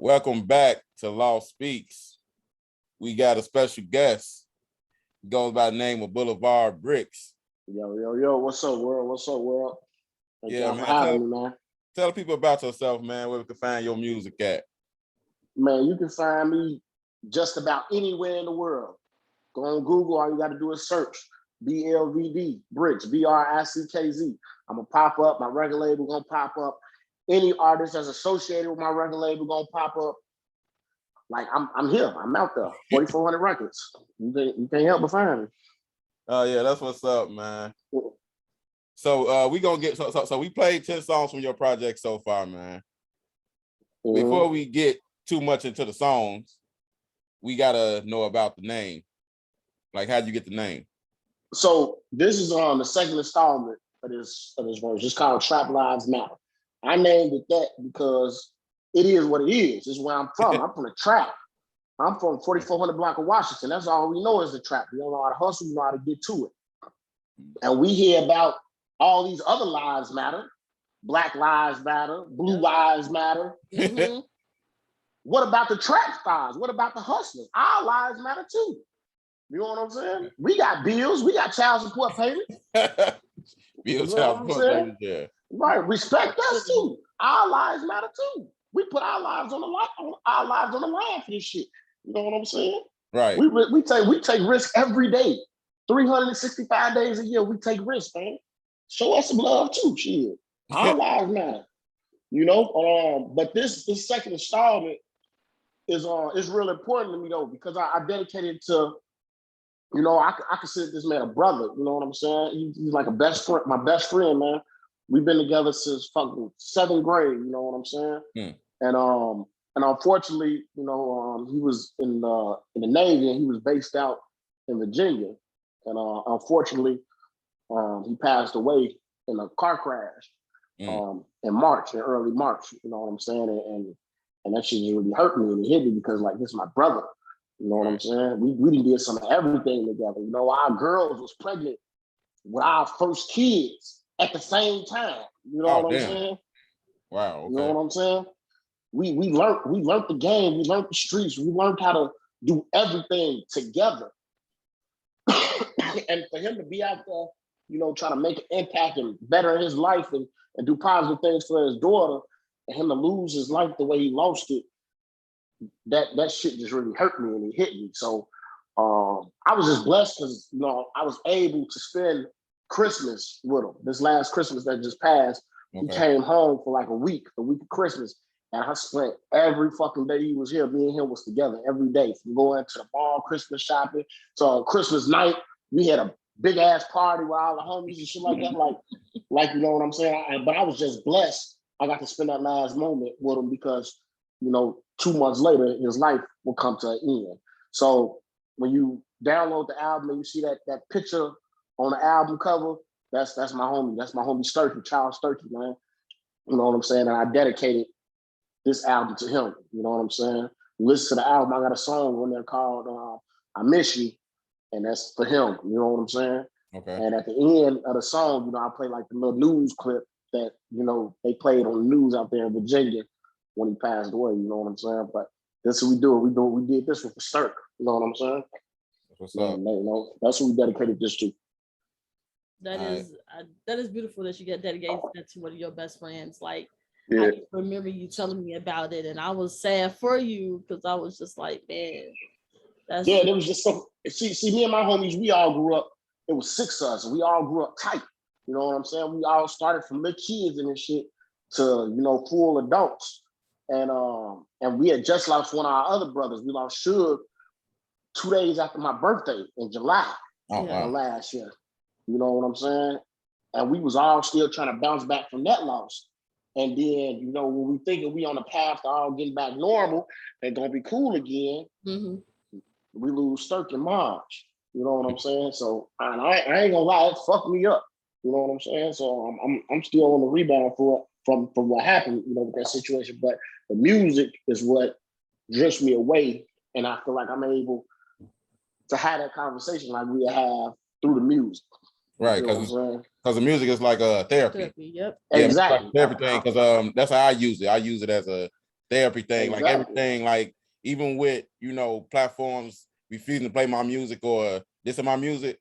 Welcome back to Law Speaks. We got a special guest. He goes by the name of Blvd Brickz. Yo, what's up, world? What's up, world? Thank Yeah, y'all man. for having me, man. Tell people about yourself, man, where we can find your music at. Man, you can find me just about anywhere in the world. Go on Google, all you got to do is search Blvd Brickz, Brickz. I'm going to pop up. My record label going to pop up. Any artist that's associated with my record label going to pop up. Like, I'm here. I'm out there. 4,400 records. You can't help but find me. Oh, yeah, that's what's up, man. So we gonna get so we played 10 songs from your project so far, man. Mm-hmm. Before we get too much into the songs, we gotta know about the name. Like, how'd you get the name? So this is the second installment of this verse. It's called Trap Lives Matter. I named it that because it is what it is. It's where I'm from. I'm from the trap. I'm from 4,400 block of Washington. That's all we know is the trap. We don't know how to hustle. We know how to get to it. And we hear about all these other lives matter. Black lives matter. Blue lives matter. Mm-hmm. What about the trap stars? What about the hustlers? Our lives matter too. You know what I'm saying? We got bills. We got child support payments. Bills, child support payments, yeah. Right. Respect us too. Our lives matter too. We put our lives on the line for this shit. You know what I'm saying? Right. We take risks every day. 365 days a year, we take risks, man. Show us some love too, shit. Our lives matter. You know? But this second installment is really important to me though, because I dedicated to, you know, I consider this man a brother. You know what I'm saying? He's like my best friend, man. We've been together since fucking 7th grade. You know what I'm saying? And unfortunately, you know, he was in the Navy and he was based out in Virginia. And unfortunately, he passed away in a car crash in early March. You know what I'm saying? And that shit just really hurt me and it hit me because like this is my brother. You know what I'm saying? We did some of everything together. You know, our girls was pregnant with our first kids at the same time. You know what I'm saying? Wow. Okay. You know what I'm saying? We learned the game. We learned the streets. We learned how to do everything together. And for him to be out there, you know, trying to make an impact and better his life and do positive things for his daughter, and him to lose his life the way he lost it, that shit just really hurt me and it hit me. So I was just blessed because, you know, I was able to spend Christmas with him. This last Christmas that just passed, he came home for like a week of Christmas. And I spent every fucking day he was here. Me and him was together every day, from going to the mall, Christmas shopping. So on Christmas night, we had a big ass party with all the homies and shit like that. Like you know what I'm saying? But I was just blessed. I got to spend that last moment with him because, you know, 2 months later, his life will come to an end. So when you download the album and you see that picture on the album cover, that's my homie. That's my homie Sturkey, Charles Sturkey, man. You know what I'm saying? And I dedicated this album to him. You know what I'm saying? Listen to the album. I got a song on there called I Miss You, and that's for him. You know what I'm saying? Okay. And at the end of the song, you know, I play like the little news clip that, you know, they played on the news out there in Virginia when he passed away. You know what I'm saying? But that's what we do. We did this with the Sturk. You know what I'm saying? What's up? You know, that's what we dedicated this to. That is beautiful that you get dedicated to one of your best friends. Like, yeah. I remember you telling me about it, and I was sad for you because I was just like, man, that's there was just some. See, me and my homies, we all grew up. It was 6 of us, and we all grew up tight. You know what I'm saying? We all started from little kids and shit to, you know, full adults. And we had just lost one of our other brothers. We lost Suge 2 days after my birthday in July last year. You know what I'm saying? And we was all still trying to bounce back from that loss. And then, you know, when we thinking we on the path to all getting back normal and gonna be cool again, we lose Sturk in March. You know what I'm saying? So I ain't gonna lie, it fucked me up. You know what I'm saying? So I'm still on the rebound from what happened, you know, with that situation. But the music is what drifts me away, and I feel like I'm able to have that conversation like we have through the music. Right, because the music is like a therapy. Yep. Yeah, exactly. Like everything, because that's how I use it. I use it as a therapy thing, like Exactly. everything, like even with, you know, platforms refusing to play my music or this is my music,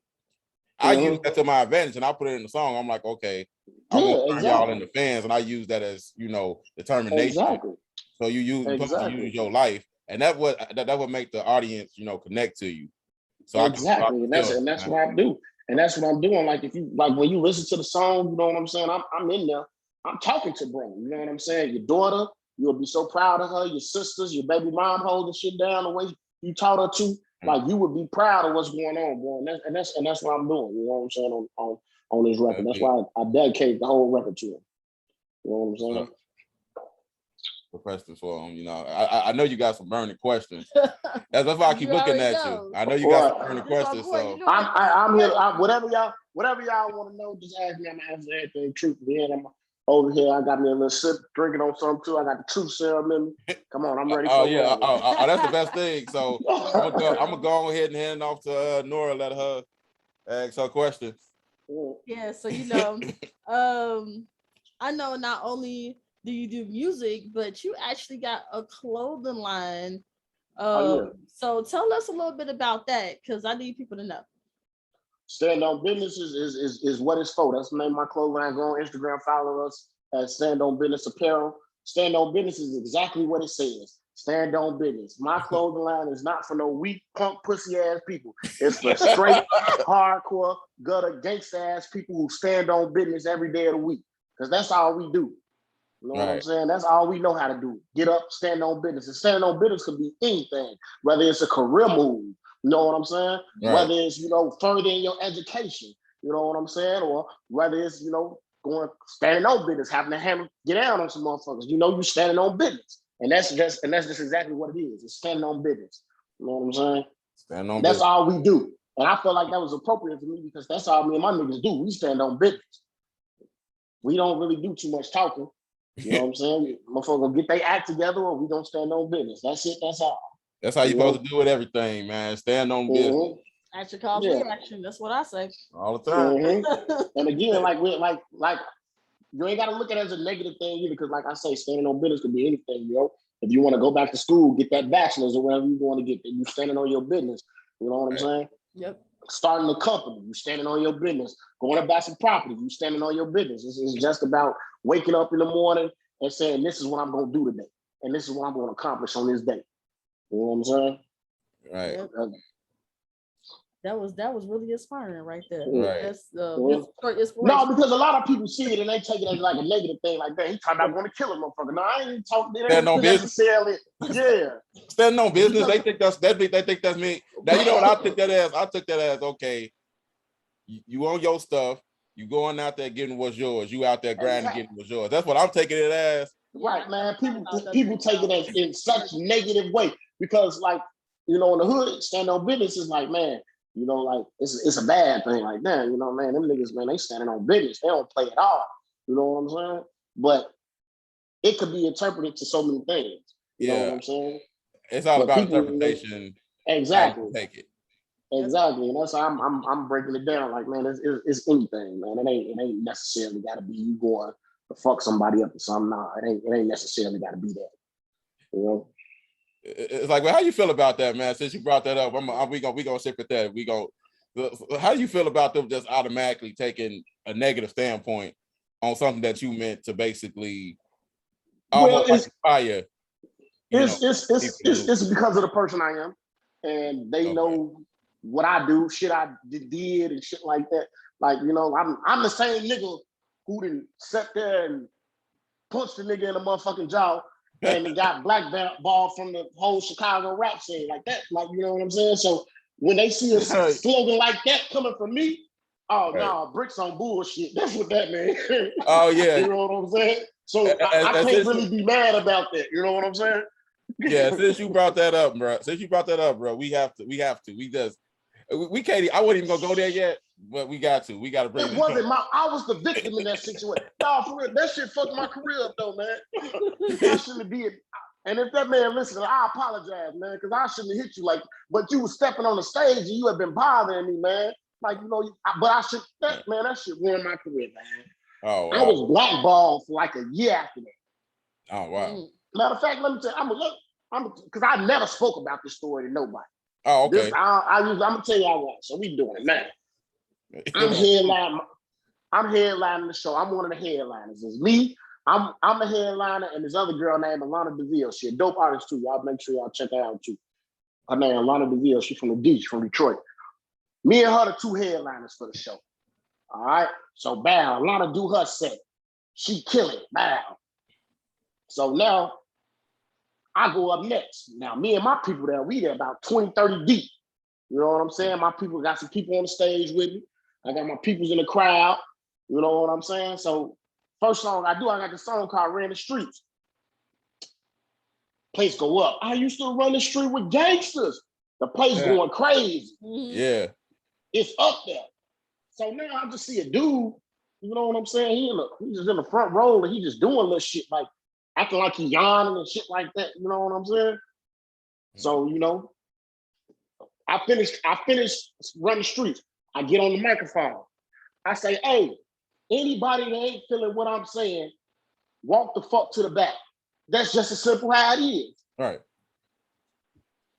I use that to my advantage and I put it in the song. I'm like, okay, I want to turn y'all into fans, and I use that as, you know, determination. Exactly. So you use your life, and that would make the audience, you know, connect to you. So exactly, and that's what I do, and that's what I'm doing. Like if you like when you listen to the song, you know what I'm saying. I'm in there. I'm talking to bro. You know what I'm saying. Your daughter, you'll be so proud of her. Your sisters, your baby mom holding shit down the way you taught her to. Like you would be proud of what's going on, bro. And that's what I'm doing. You know what I'm saying on this record. That's why I dedicate the whole record to him. You know what I'm saying. The questions for him, you know. I know you got some burning questions. That's why I keep looking at you. I know you got some burning questions. So I'm here. Whatever y'all want to know, just ask me. I'm gonna answer everything truthfully. And I'm over here. I got me a little sip, drinking on something too. I got the truth serum in me. Come on, I'm ready. That's the best thing. So I'm gonna go ahead and hand it off to Nora. Let her ask her questions. Yeah. So you know, I know not only do you do music, but you actually got a clothing line. So tell us a little bit about that, because I need people to know. Stand On Business is what it's for. That's the name of my clothing line. Go on Instagram, follow us at Stand On Business Apparel. Stand On Business is exactly what it says. Stand on business. My clothing line is not for no weak, punk, pussy ass people. It's for straight, hardcore, gutter, gangsta ass people who stand on business every day of the week. Because that's all we do. You know what I'm saying? That's all we know how to do. Get up, stand on business. And stand on business could be anything, whether it's a career move, you know what I'm saying? Right. Whether it's, you know, furthering your education, you know what I'm saying? Or whether it's, you know, going standing on business, having to get down on some motherfuckers. You know, you standing on business. And that's just exactly what it is. It's standing on business. You know what I'm saying? Stand on business. That's all we do. And I felt like that was appropriate for me because that's all me and my niggas do. We stand on business. We don't really do too much talking. You know what I'm saying? Motherfuckers get their act together or we don't stand on business. That's it. That's all. That's how you're supposed to do with everything, man. Stand on business. Action calls reaction. That's what I say. All the time. And again, like you ain't got to look at it as a negative thing either, because like I say, standing on business could be anything, you know. If you want to go back to school, get that bachelor's or whatever you want to get, you standing on your business. You know what I'm saying? Yep. Starting a company, you standing on your business. Going to buy some property, you standing on your business. It's just about waking up in the morning and saying, this is what I'm going to do today. And this is what I'm going to accomplish on this day. You know what I'm saying? Right. Yep. That was really inspiring right there. Right. That's no, because a lot of people see it and they take it as like a negative thing, like that. He talking about going to kill a motherfucker. No, I ain't talking. Stand on business. Yeah. Standing on business. They think that's me. Now you know what I took that as? I took that as, okay, you own your stuff. You going out there getting what's yours. You out there grinding, getting what's yours. That's what I'm taking it as. Right, man. People take it as in such a negative way because, like, you know, in the hood, stand on business is like, man, you know, like it's a bad thing. Like, damn, you know, man, them niggas, man, they standing on business. They don't play at all. You know what I'm saying? But it could be interpreted to so many things. You know what I'm saying? It's all about interpretation. Exactly. Take it. Exactly, and that's how I'm breaking it down. Like, man, it's anything, man. It ain't necessarily got to be you going to fuck somebody up or something. Nah, it ain't necessarily got to be that. You know. It's like, well, how you feel about that, man? Since you brought that up, we gonna stick with that. How do you feel about them just automatically taking a negative standpoint on something that you meant to basically almost inspire? It's because of the person I am, and they know what I do, shit I did, and shit like that. Like, you know, I'm the same nigga who done sat there and punched the nigga in the motherfucking jaw and got blackballed from the whole Chicago rap scene like that. Like, you know what I'm saying? So when they see a slogan like that coming from me, no, Brickz on bullshit. That's what that means. Oh yeah. You know what I'm saying? So I can't really be mad about that. You know what I'm saying? Yeah, since you brought that up, bro, we have to. We can't. I wasn't even gonna go there yet, but we got to bring it. I was the victim in that situation. No, for real, that shit fucked my career up though, man. I shouldn't have did. And if that man listened, I apologize, man, because I shouldn't have hit you like. But you was stepping on the stage and you have been bothering me, man. Like, you know, but I should. That shit ruined my career, man. Oh, wow. I was blackballed for like a year after that. Oh wow. Matter of fact, let me tell you, because I never spoke about this story to nobody. Oh, okay. I'm gonna tell y'all what. So we doing it now. I'm headlining the show. I'm one of the headliners. It's me. I'm a headliner, and this other girl named Alana DeVille. She a dope artist too. Y'all make sure y'all check her out too. Her name Alana DeVille. She's from from Detroit. Me and her the two headliners for the show. All right. So bow. Alana do her set. She kill it. Bow. So now I go up next. Now me and my people there, we there about 20, 30 deep. You know what I'm saying? My people got some people on the stage with me. I got my peoples in the crowd. You know what I'm saying? So first song I got the song called Ran the Streets. Place go up. I used to run the street with gangsters. The place going crazy. Yeah. It's up there. So now I just see a dude, you know what I'm saying? He's just in the front row and he just doing little shit like acting like he yawning and shit like that. You know what I'm saying? So, you know, I finished running streets. I get on the microphone. I say, hey, anybody that ain't feeling what I'm saying, walk the fuck to the back. That's just as simple how it is. Right.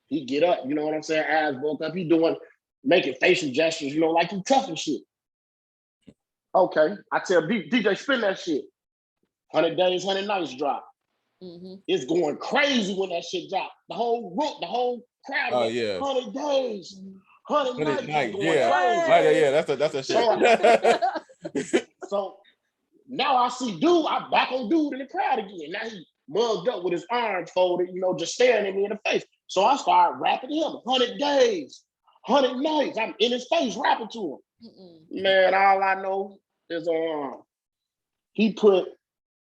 He get up, you know what I'm saying? Eyes bulked up. He making facial gestures, you know, like he tough and shit. Okay. I tell DJ, spin that shit. 100 Days, 100 Nights drop. Mm-hmm. It's going crazy when that shit drop. The whole crowd. Oh, yeah. 100 Days, 100 Nights. Yeah. That's a shit. So now I see dude, I'm back on dude in the crowd again. Now he mugged up with his arms folded, you know, just staring at me in the face. So I started rapping him. 100 Days, 100 Nights. I'm in his face rapping to him. Man, all I know is he put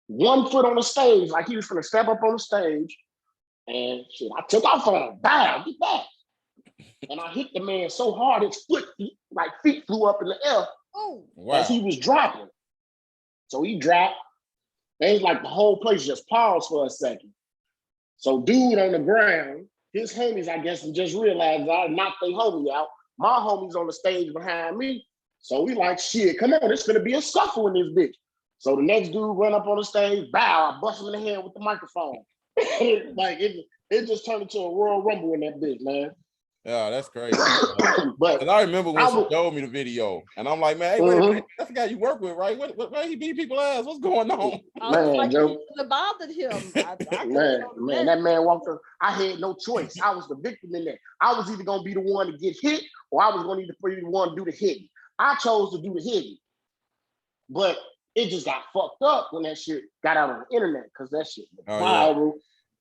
one foot on the stage, like he was gonna step up on the stage, and shit, I took off on him. Bam, get back. And I hit the man so hard, his feet flew up in the air as he was dropping. So he dropped. And it's like the whole place just paused for a second. So dude on the ground, his homies, I guess, just realized I knocked their homie out. My homie's on the stage behind me. So we like, shit, come on, it's gonna be a scuffle in this bitch. So the next dude run up on the stage, bow, I bust him in the head with the microphone. Like it just turned into a Royal Rumble in that bitch, man. Yeah, that's crazy. But I remember when she showed me the video, and I'm like, man, hey, wait a minute, that's the guy you work with, right? Why he beat people's ass? What's going on? Man, Joe, it bothered him. man, that man walked up. I had no choice. I was the victim in that. I was either gonna be the one to get hit, or I was gonna be the one to do the hitting. I chose to do the hitting, but it just got fucked up when that shit got out on the internet because that shit was viral.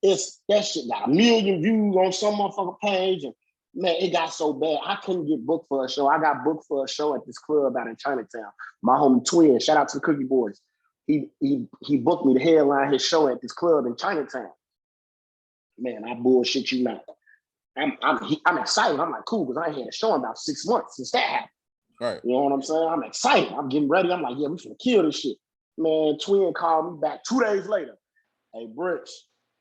Yeah. That shit got 1 million views on some motherfucking page, and man, it got so bad. I couldn't get booked for a show. I got booked for a show at this club out in Chinatown. My homie Twin, shout out to the Cookie Boys. He booked me to headline his show at this club in Chinatown. Man, I bullshit you not. I'm excited. I'm like, cool, because I ain't had a show in about 6 months since that happened. Right. You know what I'm saying? I'm excited. I'm getting ready. I'm like, yeah, we finna kill this shit. Man, Twin called me back 2 days later. Hey, Brickz,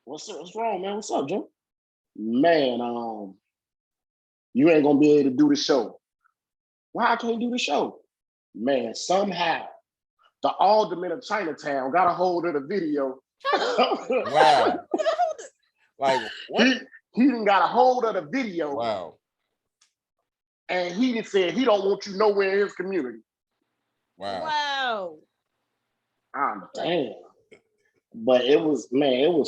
what's wrong, man? What's up, Joe? Man, you ain't gonna be able to do the show. Why I can't do the show? Man, somehow the alderman of Chinatown got a hold of the video. Wow. Like what? He done got a hold of the video. Wow. And he just said he don't want you nowhere in his community. Wow. Damn. But it was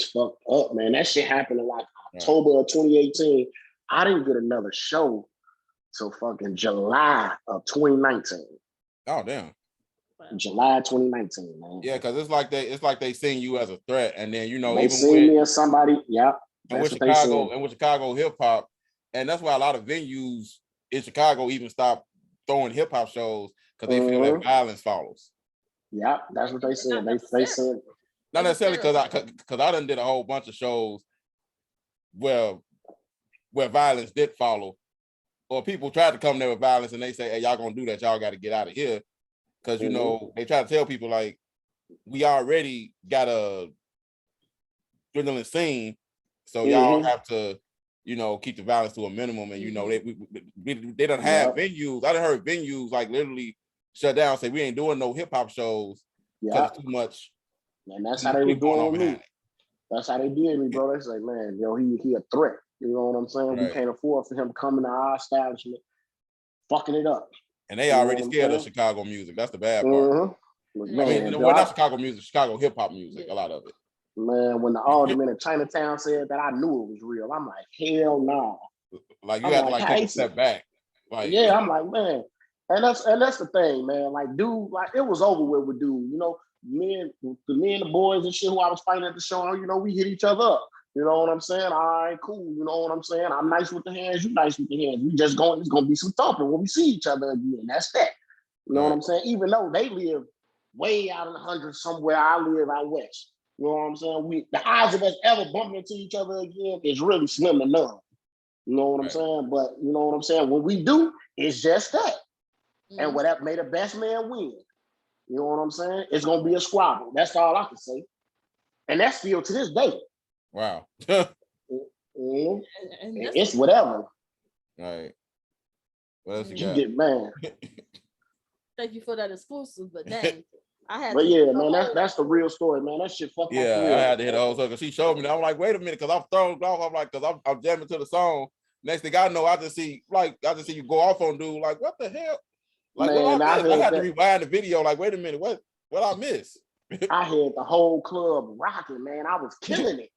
fucked up, man. That shit happened in like October of 2018. I didn't get another show till fucking July of 2019. Oh damn. July 2019, man. Yeah, because it's like they seeing you as a threat, and then you know they even see me as somebody. Yeah. And with Chicago hip hop, and that's why a lot of venues in Chicago even stop throwing hip hop shows because they feel that violence follows. Yeah, that's what they said. They said not necessarily because I done did a whole bunch of shows where violence did follow, or people tried to come there with violence and they say, hey, y'all gonna do that, y'all got to get out of here. Because you know, they try to tell people like we already got a dwindling scene, so y'all have to, you know, keep the violence to a minimum. And you know, they don't have venues. I done heard venues like literally shut down, say we ain't doing no hip hop shows because it's too much. And that's how they were doing with me. That's how they did me, bro. They say, man, yo, he a threat. You know what I'm saying? Right. We can't afford for him coming to our establishment, fucking it up. And they already scared of Chicago music. That's the bad part. Mm-hmm. Man, I mean, well, not Chicago music, Chicago hip hop music, a lot of it. Man, when the alderman in Chinatown said that, I knew it was real. I'm like, hell no. Like you had to like take a step back. Like, yeah, I'm like, man. And that's the thing, man. Like, dude, like it was over with dude. You know, me and the boys and shit who I was fighting at the show, you know, we hit each other up. You know what I'm saying? All right, cool. You know what I'm saying? I'm nice with the hands, you nice with the hands. We just going, it's gonna be some thumping when we see each other again. That's that. You know what I'm saying? Even though they live way out in the hundreds somewhere, I live out west. You know what I'm saying? The odds of us ever bumping into each other again is really slim to none. You know what I'm saying? But you know what I'm saying? When we do, it's just that. And whatever may the best man win. You know what I'm saying? It's gonna be a squabble. That's all I can say. And that's still to this day. Wow. It's whatever. Right. What else you get, man? Thank you for that exclusive, but dang. But yeah, man, that's the real story, man. That shit fucked up. Yeah, I had to hit the whole song because she showed me that. I'm like, wait a minute, because I'm thrown off. I'm like, because I'm jamming to the song. Next thing I know, I just see you go off on dude. Like, what the hell? Like, man, I had to rewind the video. Like, wait a minute, what I miss? I had the whole club rocking, man. I was killing it.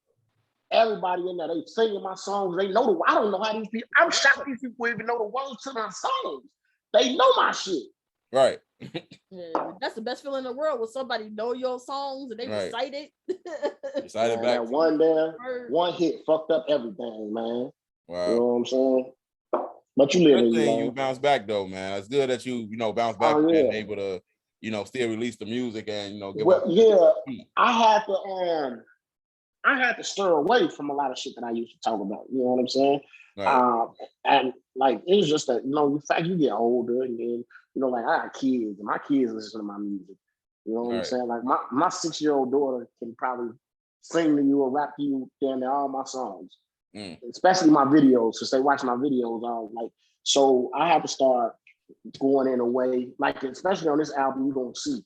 Everybody in there, they singing my songs. They know I don't know how these people. I'm shocked these people even know the words to my songs. They know my shit. Right. Yeah, that's the best feeling in the world when somebody know your songs and they recite it. Recite it back. One hit fucked up everything, man. Wow. You know what I'm saying? But you live in you bounce back though, man. It's good that you bounce back and able to, still release the music and I had to stir away from a lot of shit that I used to talk about. You know what I'm saying? Right. And like it was just that, the fact you get older and then, like I got kids and my kids listen to my music. You know what I'm saying? Like my 6-year-old daughter can probably sing to you or rap to you damn near all my songs. Especially my videos, since they watch my videos. So I have to start going in a way, like especially on this album, you're gonna see.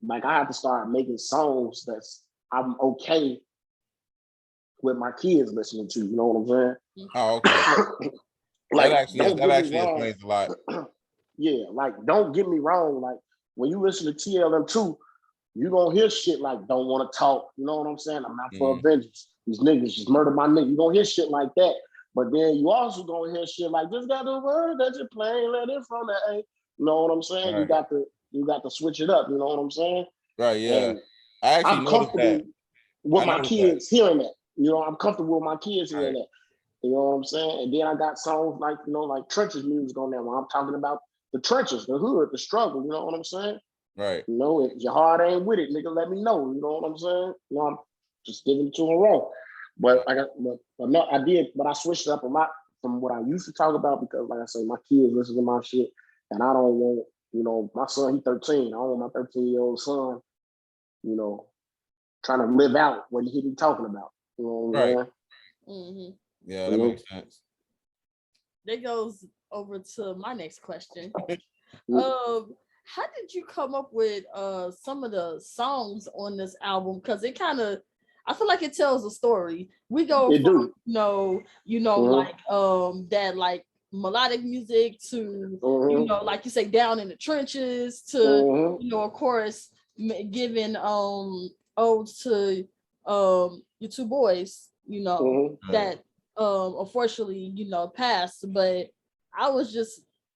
Like I have to start making songs that's I'm okay with my kids listening to. You know what I'm saying? Oh, okay. Like that actually explains a lot. Yeah, like don't get me wrong. Like when you listen to TLM2, you gonna hear shit like "Don't Want to Talk." You know what I'm saying? I'm not for vengeance. These niggas just murdered my nigga. You gonna hear shit like that. But then you also gonna hear shit like "Just got the word that you're playing, let it from the A." You know what I'm saying? Right. You got to switch it up. You know what I'm saying? Right. Yeah. And I actually I'm comfortable with my kids hearing that. I'm comfortable with my kids hearing that. You know what I'm saying? And then I got songs like like Trenches music on there when I'm talking about the trenches, the hood, the struggle. You know what I'm saying? Right. If your heart ain't with it, nigga, let me know. You know what I'm saying? I'm just giving it to them raw. But I switched it up a lot from what I used to talk about because, like I say, my kids listen to my shit, and I don't want, my son, he's 13. I don't want my 13-year-old son, trying to live out what he be talking about. You know what I'm saying? Mm-hmm. Yeah, that makes sense. That goes over to my next question. How did you come up with some of the songs on this album? Because it kind of, I feel like it tells a story. We go from like that like melodic music to like you say, down in the trenches to of course giving odes to your two boys, that unfortunately passed. But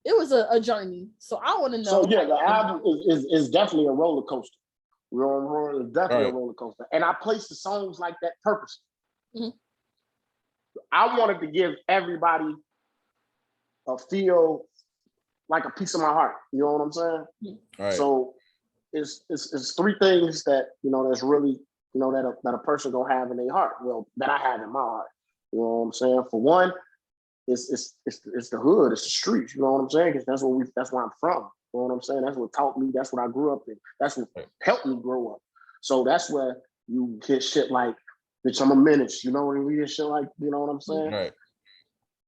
it was a journey. So I want to know. So yeah, the album is definitely a roller coaster. It's definitely a roller coaster. And I placed the songs like that purposely. Mm-hmm. I wanted to give everybody a feel like a piece of my heart. You know what I'm saying? Right. So it's three things that that's really that a person gonna have in their heart. Well, that I have in my heart. You know what I'm saying? For one, it's the hood, it's the streets. You know what I'm saying? Because that's where I'm from. You know what I'm saying? That's what taught me. That's what I grew up in. That's what helped me grow up. So that's where you get shit like, "Bitch, I'm a menace." You know what I mean? Shit like, you know what I'm saying? Right.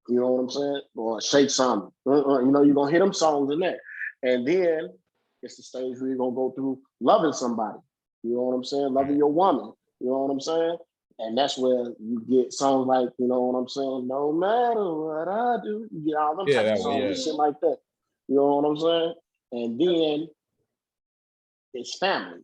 You know what I'm saying? Or "Shake Something." You're gonna hit them songs in there, and then it's the stage where you're gonna go through loving somebody. You know what I'm saying? Loving your woman. You know what I'm saying? And that's where you get songs like, you know what I'm saying? No matter what I do, you get all them type of songs and shit like that. You know what I'm saying? And then it's family.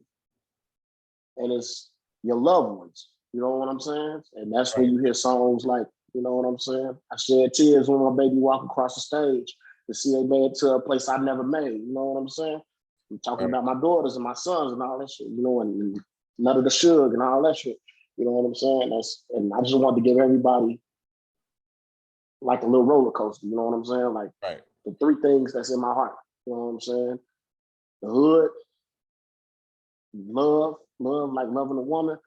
And it's your loved ones. You know what I'm saying? And that's when you hear songs like, you know what I'm saying? I shed tears when my baby walked across the stage to see they made it to a place I never made. You know what I'm saying? I'm talking about my daughters and my sons and all that shit, you know, and none of the sugar and all that shit. You know what I'm saying? And I just wanted to give everybody like a little roller coaster. You know what I'm saying? Like the three things that's in my heart. You know what I'm saying? The hood, love like loving a woman,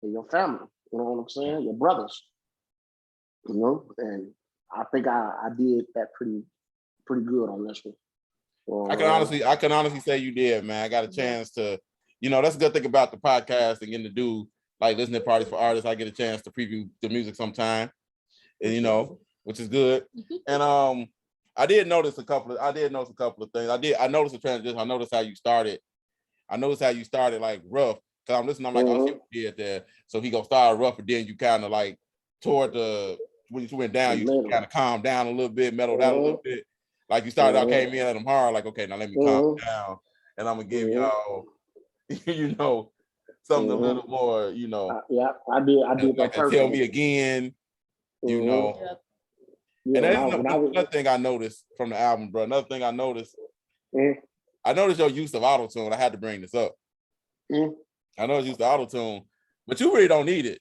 and your family. You know what I'm saying? Your brothers. You know, and I think I did that pretty good on this one. I can honestly say you did, man. I got a chance to, you know, that's a good thing about the podcast and getting to do like listening parties for artists. I get a chance to preview the music sometime, and you know, which is good. And I did notice a couple of things. I noticed a transition. I noticed how you started like rough. Cause I'm listening, I'm like, oh, he did that. So he gonna start rough, and then you kind of like toward the when you went down, you kind of calmed down a little bit, mellowed out a little bit. Like you started out, came in at them hard, like, okay, now let me calm down, and I'm gonna give y'all, you know, something a little more, you know. I did that. Like, tell me again, you know. And another thing I noticed from the album, bro. Another thing I noticed, I noticed your use of auto-tune. I had to bring this up. I know it's used to auto-tune, but you really don't need it.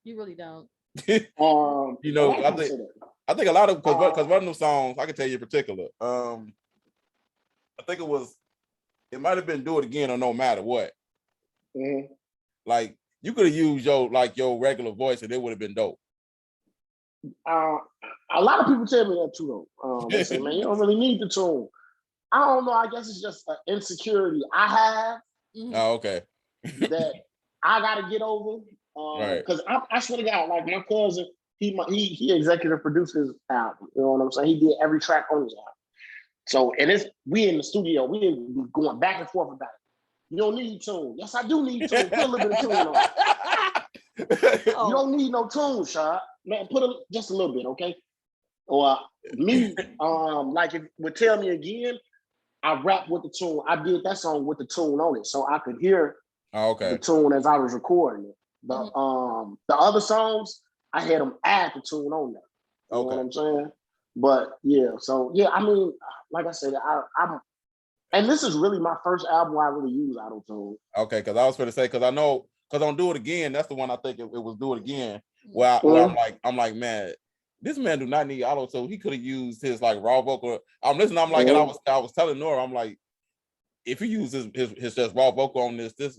You really don't. You know, I think a lot of because one of them songs I can tell you in particular. I think it might have been Do It Again or No Matter What. Like you could have used your regular voice and it would have been dope. A lot of people tell me that too though. They say, man, you don't really need the tune. I don't know. I guess it's just an insecurity I have. Oh, okay. That I gotta get over. Because I swear to God, like my cousin, he executive produced his album. You know what I'm saying? He did every track on his album. So we in the studio, we going back and forth about it. You don't need tune. Yes, I do need tune. Put a little bit of tune on it. You don't need no tune, Shad. Man, just a little bit, okay? Or me, like if would Tell Me Again, I rap with the tune. I did that song with the tune on it, so I could hear the tune as I was recording it. The other songs, I had them add the tune on there. You know what I'm saying? But yeah, so yeah, I mean, like I said, I'm and this is really my first album I really use auto-tune. Okay, because I was going to say, because on Do It Again, that's the one I think it was Do It Again, where I'm like, man, this man do not need auto-tune. He could have used his like raw vocal. I'm listening, I'm like, and I was telling Nora, I'm like, if he uses his just raw vocal on this is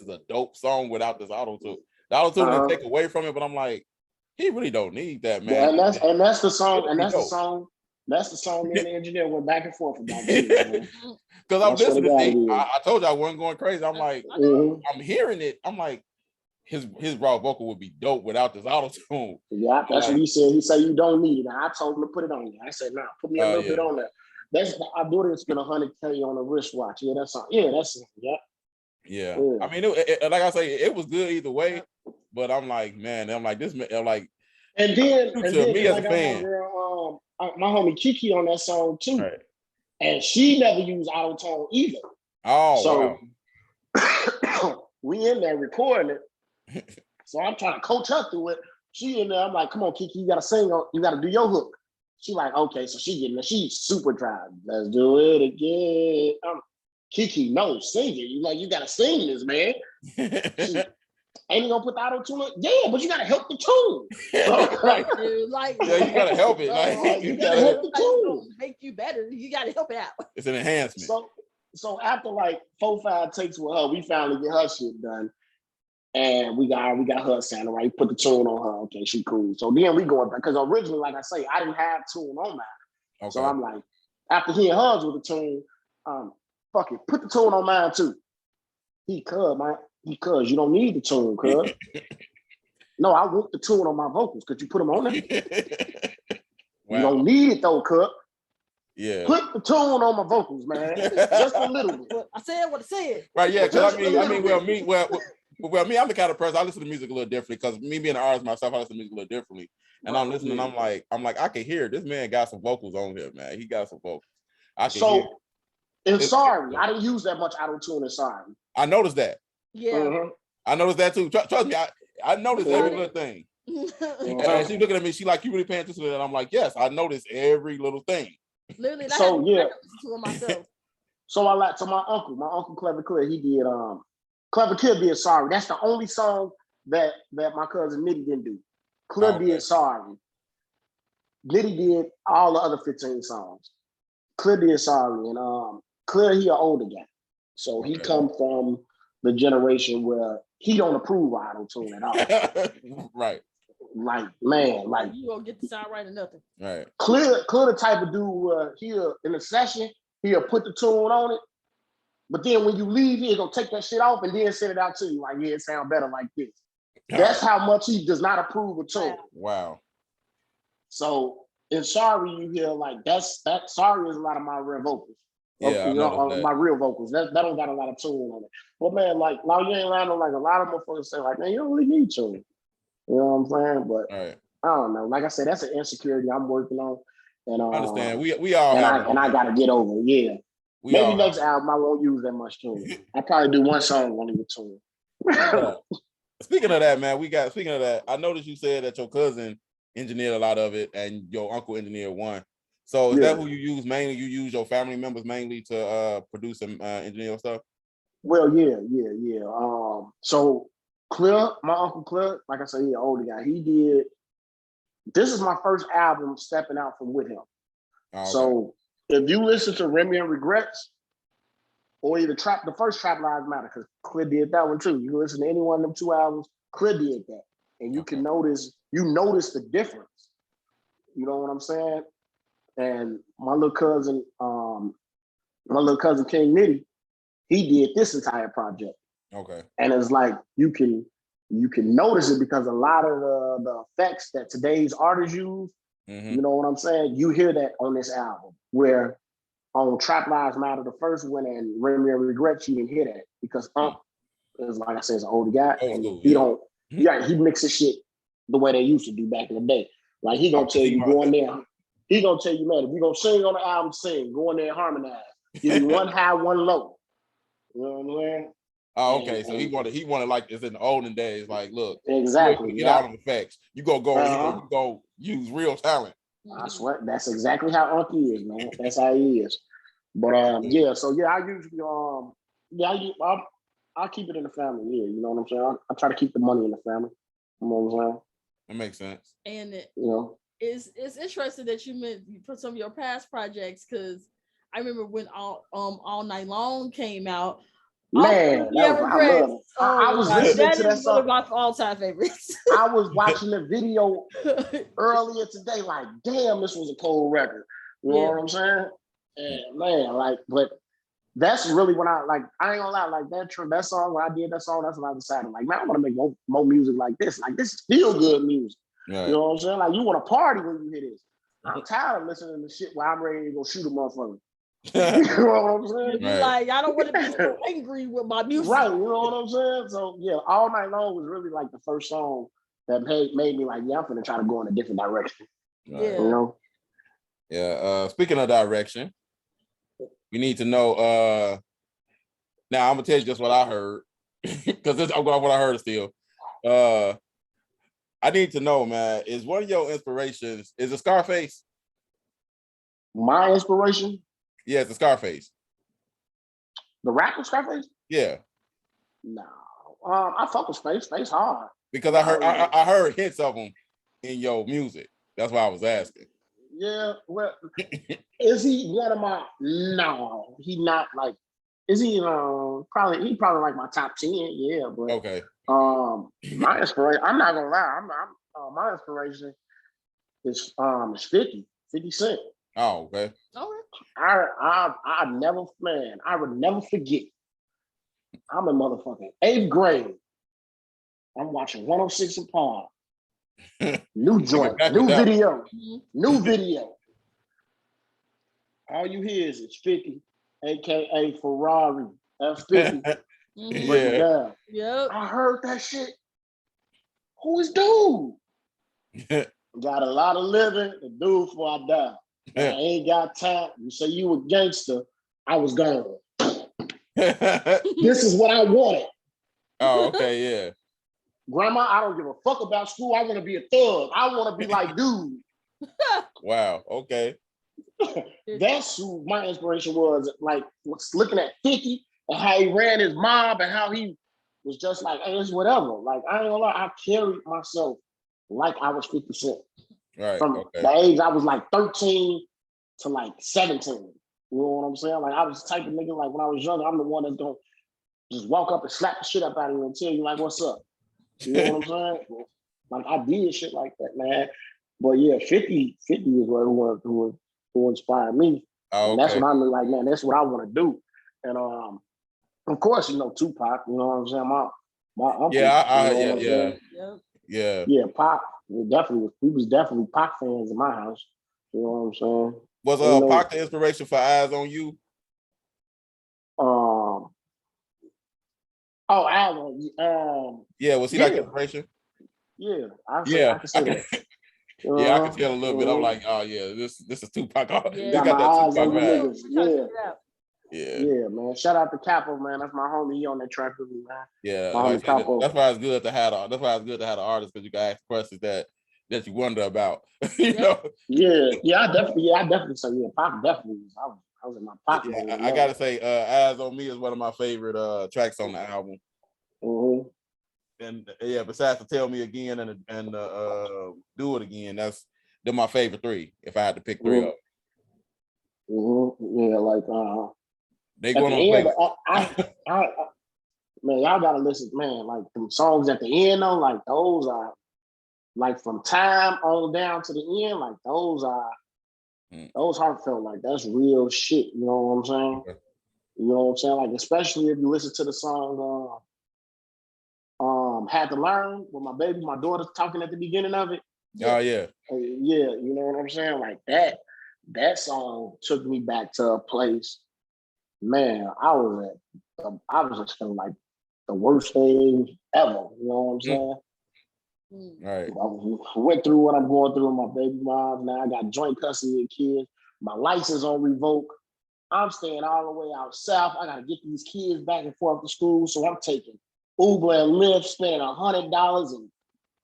a dope song without this auto-tune. The auto-tune didn't take away from it, but I'm like, he really don't need that, man. Yeah, and that's the song, That's the song me and the engineer went back and forth about. Because I'm listening, I told you I wasn't going crazy. I'm like, I'm hearing it. I'm like, his raw vocal would be dope without this auto-tune. Yeah, that's what he said. He said you don't need it. And I told him to put it on there. I said, nah, put me a little bit on there. I do it. Spend $100K on a wristwatch. Yeah, that's Yeah. I mean, like I say, it was good either way. But I'm like, man, this man, I'm like, and then me as a fan, my homie Kiki on that song too, and she never used auto-tune either. Oh, so we in there recording it. So I'm trying to coach her through it. She in there. I'm like, come on, Kiki, you gotta sing. You gotta do your hook. She like, okay, so she getting it. She's super dry. Let's do it again. Kiki, no, sing it. You gotta sing this, man. Ain't you gonna put the auto-tune on? Yeah, but you gotta help the tune. You gotta help it. You gotta help the tune. Make you better. You gotta help it out. It's an enhancement. So after like 4-5 takes with her, we finally get her shit done. And we got her sounding right. Put the tune on her. Okay, she cool. So then we going back because originally, like I say, I didn't have tune on mine. Okay. So I'm like, after hearing hers with the tune, fuck it, put the tune on mine too. Because you don't need the tune, cuz. No, I want the tune on my vocals. Could you put them on there? Wow. You don't need it though, cuz. Yeah. Put the tune on my vocals, man. Just a little bit. I said what I said. Right, yeah, because I mean, Well, me, I'm the kind of person I listen to music a little differently because me being an artist myself, I listen to music a little differently. And I'm listening, I'm like, I can hear this man got some vocals on here, man. He got some vocals. I can hear. In Sorry, I didn't use that much auto-tune in Sorry. I noticed that. Yeah. I noticed that too. Trust me, I noticed every little thing. And she looking at me, she like, you really paying attention to that? I'm like, yes, I noticed every little thing. Literally, so yeah. To myself. So I like my uncle Clever Clear, he did Clever Clear did Sorry. That's the only song that my cousin Nitty didn't do. Clear did Sorry. Nitty did all the other 15 songs. Clear did Sorry, and Clear, he an older guy. So he come from the generation where he don't approve of auto-tune at all. Right. Like, man, like you won't get the sound right or nothing. Right. Clear the type of dude he'll in a session, he'll put the tune on it, but then when you leave, he's gonna take that shit off and then send it out to you. Like, yeah, it sound better like this. That's how much he does not approve of tune. Wow. So in Sorry, you hear like that Sorry is a lot of my real vocals. Yeah, my real vocals. That don't got a lot of tune on it. But man, like now you ain't lying on like a lot of motherfuckers say, like, man, you don't really need tune. You know what I'm saying? But I don't know. Like I said, that's an insecurity I'm working on. And I understand. We all and I gotta get over it. Yeah. Maybe next album I won't use that much tune. I probably do one song only with tune. Speaking of that, man, I noticed you said that your cousin engineered a lot of it and your uncle engineered one. So is that who you use mainly? You use your family members mainly to produce and engineer stuff? Well, yeah. So Clear, my uncle Clear, like I said, he's an older guy. He did. This is my first album stepping out from with him. Oh, okay. So if you listen to Remy and Regrets, or either the first Trap Lives Matter, because Clear did that one too. You listen to any one of them two albums, Clear did that, and you can notice the difference. You know what I'm saying? And my little cousin King Nitty, he did this entire project. Okay. And it's like you can notice it because a lot of the effects that today's artists use, you know what I'm saying? You hear that on this album. Where on Trap Lives Matter, the first one, and Remy and Regrets, you didn't hear that because is, like I said, is an older guy, and he mixes shit the way they used to do back in the day. Like he gonna tell you go in there. He gonna tell you, man, if you gonna sing on the album, sing. Go in there and harmonize. Give you one high, one low. You know what I'm saying? Oh, okay. So he wanted like it's in the olden days. Like, look, exactly. Get out of effects. You go in here, you go use real talent. I swear that's exactly how Unky is, man. That's how he is. But I usually I keep it in the family. Yeah, you know what I'm saying. I try to keep the money in the family. You know what I'm saying? That makes sense. And it's interesting that you put some of your past projects, because I remember when All Night Long came out. Man, I was listening to that song. One of my all-time favorites. I was watching the video earlier today, like, damn, this was a cold record. You know what I'm saying? And man, but that's really when I ain't gonna lie, like that song, when I did that song, that's when I decided, like, man, I want to make more music like this. Like, this is feel good music. Right. You know what I'm saying? Like, you want to party when you hear this. I'm tired of listening to shit where I'm ready to go shoot a motherfucker. You know what I'm saying? Right. Like, I don't want to be so angry with my music. Right, you know what I'm saying? So yeah, All Night Long was really like the first song that made me like, yeah, I'm gonna try to go in a different direction. Yeah. You know? Yeah. Speaking of direction, you need to know now I'm gonna tell you just what I heard. Because I'm going what I heard still. I need to know, man, is one of your inspirations, is it Scarface? My inspiration? Yeah, it's a Scarface. The rapper Scarface? Yeah. No. I fuck with Face hard. Because I heard hints of him in your music. That's why I was asking. Yeah, well, is he one of my? No, he not like. Is he? Probably like my top 10. Yeah, but okay. My inspiration. I'm not gonna lie. My inspiration is 50 Cent. Oh, okay. I never, man. I would never forget. I'm a motherfucking 8th grade. I'm watching 106 in Park. New joint, new video. All you hear is it's 50, aka Ferrari F50. Break it down. Yep. I heard that shit. Who is dude? Got a lot of living to do before I die. I ain't got time. You say you a gangster, I was gone. This is what I wanted. Oh, okay, yeah. Grandma, I don't give a fuck about school. I want to be a thug. I want to be like dude. Wow, okay. That's who my inspiration was. Like, looking at 50 and how he ran his mob and how he was just like, hey, it's whatever. Like, I ain't gonna lie, I carried myself like I was 50 Cent. Right. From the age I was like 13 to like 17. You know what I'm saying? Like, I was the type of nigga, like when I was younger, I'm the one that's gonna just walk up and slap the shit up out of you and tell you like, what's up? You know what I'm saying? Like, I did shit like that, man. But yeah, 50 is who inspired me. Oh, and that's what I'm like, man, that's what I want to do. And of course, you know, Tupac, you know what I'm saying? My uncle, yeah, Pac, we was definitely Pac fans in my house. You know what I'm saying? Was Pac the inspiration for Eyes on You? Eyes on You. Yeah, was he like inspiration? Yeah, I can say that. Yeah, I can tell a little bit. I'm like, oh yeah, this is Tupac. They got got my that eyes Tupac on the vibe. niggas. Yeah, man. Shout out to Capo, man. That's my homie. He on that track with me, man. Yeah, my homie Capo. That's why it's good to have. That's why it's good to have an artist, because you can ask questions that you wonder about. you know. Yeah. I definitely say Pac definitely. I was in my Pac. Yeah, I gotta say, Eyes on Me is one of my favorite tracks on the album. Mm-hmm. And yeah, besides to Tell Me Again and Do It Again, they're my favorite three. If I had to pick three up, yeah, like they going on. Man, y'all gotta listen, man. Like them songs at the end, though, like those are like from time on down to the end, like those are those heartfelt. Like that's real shit. You know what I'm saying? Okay. You know what I'm saying? Like especially if you listen to the song. Had to Learn with my daughter's talking at the beginning of it. Oh yeah. Yeah, you know what I'm saying? Like that song took me back to a place, man, I was just feeling like the worst thing ever. You know what I'm saying? Right. I went through what I'm going through with my baby mom. Now I got joint custody of kids. My license on revoke. I'm staying all the way out south. I gotta get these kids back and forth to school. So I'm taking Uber and Lyft, spending $100